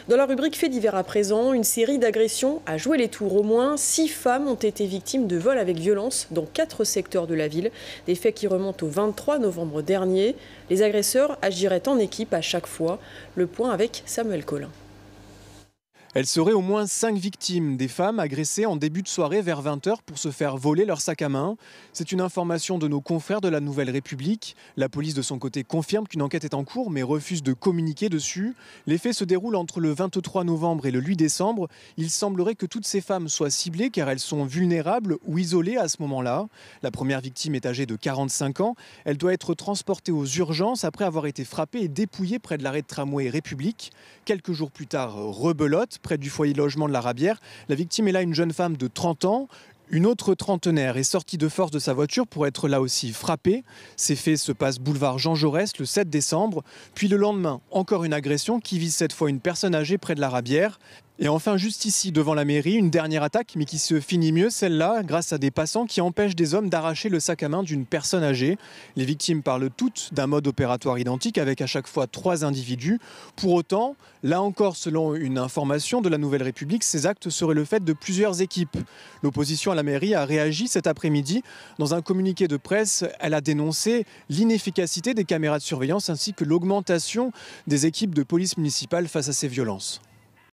Dans la rubrique Faits divers à présent, une série d'agressions a joué les tours. Au moins 6 femmes ont été victimes de vols avec violence dans 4 secteurs de la ville. Des faits qui remontent au 23 novembre dernier. Les agresseurs agiraient en équipe à chaque fois. Le point avec Samuel Collin. Elle serait au moins 5 victimes, des femmes agressées en début de soirée vers 20h pour se faire voler leur sac à main. C'est une information de nos confrères de la Nouvelle République. La police de son côté confirme qu'une enquête est en cours mais refuse de communiquer dessus. Les faits se déroulent entre le 23 novembre et le 8 décembre. Il semblerait que toutes ces femmes soient ciblées car elles sont vulnérables ou isolées à ce moment-là. La première victime est âgée de 45 ans. Elle doit être transportée aux urgences après avoir été frappée et dépouillée près de l'arrêt de tramway République. Quelques jours plus tard, rebelote, près du foyer logement de la Rabière. La victime est là une jeune femme de 30 ans. Une autre trentenaire est sortie de force de sa voiture pour être là aussi frappée. Ces faits se passent boulevard Jean Jaurès le 7 décembre. Puis le lendemain, encore une agression qui vise cette fois une personne âgée près de la Rabière. Et enfin, juste ici, devant la mairie, une dernière attaque, mais qui se finit mieux, celle-là, grâce à des passants qui empêchent des hommes d'arracher le sac à main d'une personne âgée. Les victimes parlent toutes d'un mode opératoire identique, avec à chaque fois 3 individus. Pour autant, là encore, selon une information de la Nouvelle République, ces actes seraient le fait de plusieurs équipes. L'opposition à la mairie a réagi cet après-midi. Dans un communiqué de presse, elle a dénoncé l'inefficacité des caméras de surveillance ainsi que l'augmentation des équipes de police municipale face à ces violences.